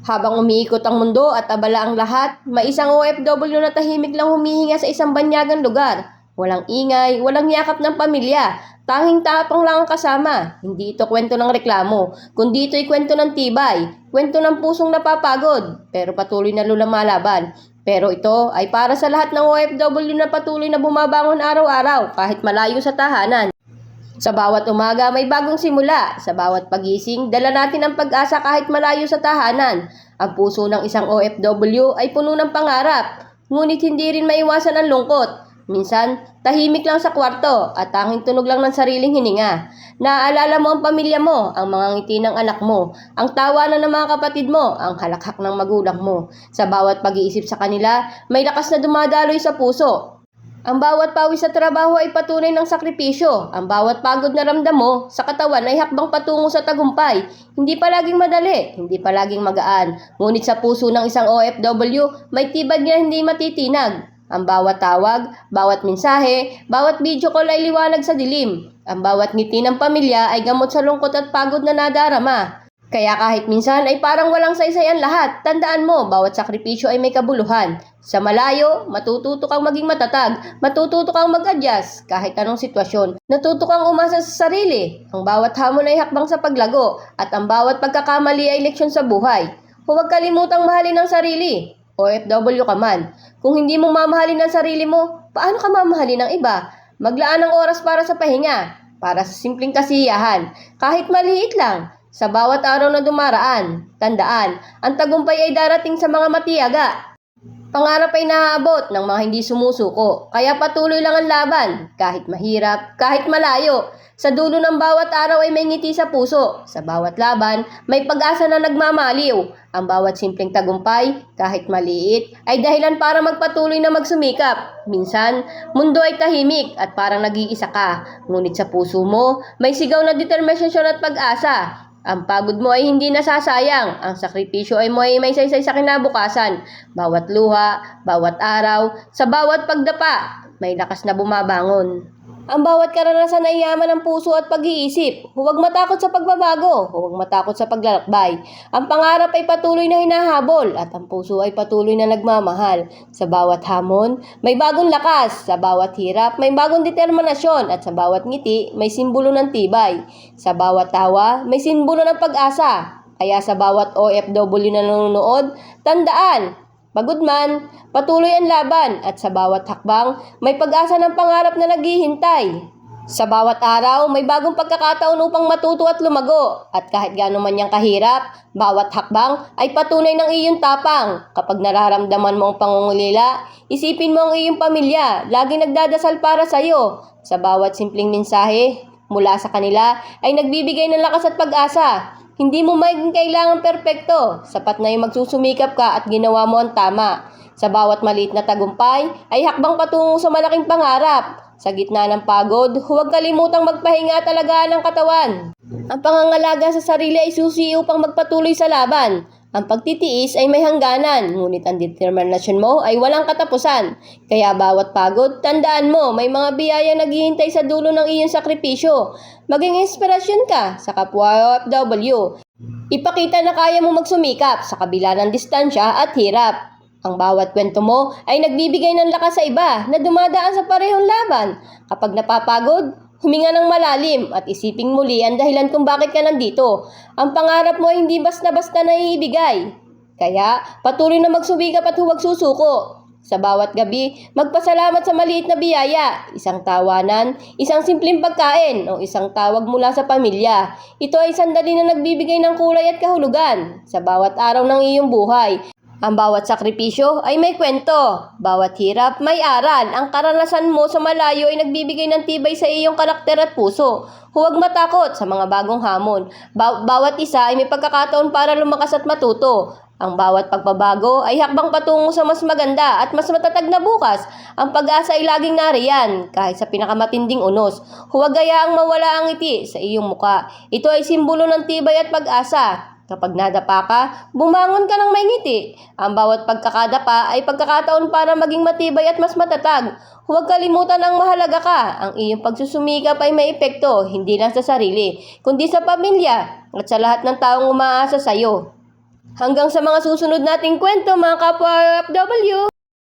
Habang umiikot ang mundo at abala ang lahat, may isang OFW na tahimik lang humihinga sa isang banyagang lugar. Walang ingay, walang yakap ng pamilya, tanging tapang lang ang kasama. Hindi ito kwento ng reklamo, kundi ito'y kwento ng tibay, kwento ng pusong napapagod, pero patuloy na lumalaban. Pero ito ay para sa lahat ng OFW na patuloy na bumabangon araw-araw kahit malayo sa tahanan. Sa bawat umaga may bagong simula. Sa bawat pagising, dala natin ang pag-asa kahit malayo sa tahanan. Ang puso ng isang OFW ay puno ng pangarap, ngunit hindi rin maiwasan ang lungkot. Minsan, tahimik lang sa kwarto at tanging tunog lang ng sariling hininga. Naaalala mo ang pamilya mo, ang mga ngiti ng anak mo, ang tawanan ng mga kapatid mo, ang halakhak ng magulang mo. Sa bawat pag-iisip sa kanila, may lakas na dumadaloy sa puso. Ang bawat pawis sa trabaho ay patunay ng sakripisyo. Ang bawat pagod na ramdam mo sa katawan ay hakbang patungo sa tagumpay. Hindi palaging madali, hindi palaging magaan. Ngunit sa puso ng isang OFW, may tibag na hindi matitinag. Ang bawat tawag, bawat mensahe, bawat video call ay liwanag sa dilim. Ang bawat ngiti ng pamilya ay gamot sa lungkot at pagod na nadarama. Kaya kahit minsan ay parang walang saysay ang lahat, tandaan mo, bawat sakripisyo ay may kabuluhan. Sa malayo, matututo kang maging matatag, matututo kang mag-adjust kahit anong sitwasyon. Natuto kang umasa sa sarili. Ang bawat hamon ay hakbang sa paglago at ang bawat pagkakamali ay leksyon sa buhay. Huwag kalimutang mahalin ang sarili. OFW ka man. Kung hindi mo mamahalin ang sarili mo, paano ka mamahalin ng iba? Maglaan ng oras para sa pahinga, para sa simpleng kasiyahan, kahit maliit lang. Sa bawat araw na dumaraan, tandaan, ang tagumpay ay darating sa mga matiyaga. Pangarap ay naaabot ng mga hindi sumusuko, kaya patuloy lang ang laban, kahit mahirap, kahit malayo. Sa dulo ng bawat araw ay may ngiti sa puso, sa bawat laban, may pag-asa na nagmamaliw. Ang bawat simpleng tagumpay, kahit maliit, ay dahilan para magpatuloy na magsumikap. Minsan, mundo ay tahimik at parang nag-iisa ka, ngunit sa puso mo, may sigaw na determinasyon at pag-asa. Ang pagod mo ay hindi nasasayang, ang sakripisyo ay may saysay sa kinabukasan. Bawat luha, bawat araw, sa bawat pagdapa, may lakas na bumabangon. Ang bawat karanasan ay yaman ng puso at pag-iisip. Huwag matakot sa pagbabago, huwag matakot sa paglalakbay. Ang pangarap ay patuloy na hinahabol at ang puso ay patuloy na nagmamahal. Sa bawat hamon, may bagong lakas. Sa bawat hirap, may bagong determinasyon at sa bawat ngiti, may simbolo ng tibay. Sa bawat tawa, may simbolo ng pag-asa. Kaya sa bawat OFW na nanonood, tandaan, pagod man, patuloy ang laban at sa bawat hakbang, may pag-asa ng pangarap na naghihintay. Sa bawat araw, may bagong pagkakataon upang matuto at lumago. At kahit gaano man niyang kahirap, bawat hakbang ay patunay ng iyong tapang. Kapag nararamdaman mo ang pangungulila, isipin mo ang iyong pamilya, laging nagdadasal para sa iyo. Sa bawat simpleng mensahe mula sa kanila ay nagbibigay ng lakas at pag-asa. Hindi mo maging kailangan perpekto, sapat na yung magsusumikap ka at ginawa mo ang tama. Sa bawat maliit na tagumpay, ay hakbang patungo sa malaking pangarap. Sa gitna ng pagod, huwag kalimutang magpahinga at alagaan ng katawan. Ang pangangalaga sa sarili ay susi upang magpatuloy sa laban. Ang pagtitiis ay may hangganan, ngunit ang determinasyon mo ay walang katapusan. Kaya bawat pagod, tandaan mo, may mga biyaya naghihintay sa dulo ng iyong sakripisyo. Maging inspirasyon ka sa kapwa OFW. Ipakita na kaya mo magsumikap sa kabila ng distansya at hirap. Ang bawat kwento mo ay nagbibigay ng lakas sa iba na dumadaan sa parehong laban. Kapag napapagod, huminga ng malalim at isiping muli ang dahilan kung bakit ka nandito. Ang pangarap mo ay hindi basta-basta naiibigay. Kaya patuloy na magsumikap at huwag susuko. Sa bawat gabi, magpasalamat sa maliit na biyaya, isang tawanan, isang simpleng pagkain o isang tawag mula sa pamilya. Ito ay sandali na nagbibigay ng kulay at kahulugan sa bawat araw ng iyong buhay. Ang bawat sakripisyo ay may kwento, bawat hirap may aral. Ang karanasan mo sa malayo ay nagbibigay ng tibay sa iyong karakter at puso. Huwag matakot sa mga bagong hamon. Bawat isa ay may pagkakataon para lumakas at matuto. Ang bawat pagbabago ay hakbang patungo sa mas maganda at mas matatag na bukas. Ang pag-asa ay laging nariyan, kahit sa pinakamatinding unos. Huwag hayaang mawala ang ngiti sa iyong muka. Ito ay simbolo ng tibay at pag-asa. Kapag nadapa ka, bumangon ka ng may ngiti. Ang bawat pagkakadapa ay pagkakataon para maging matibay at mas matatag. Huwag kalimutan ang mahalaga ka. Ang iyong pagsusumikap ay may epekto, hindi lang sa sarili, kundi sa pamilya at sa lahat ng taong umaasa sa iyo. Hanggang sa mga susunod nating kwento mga kapwa OFW!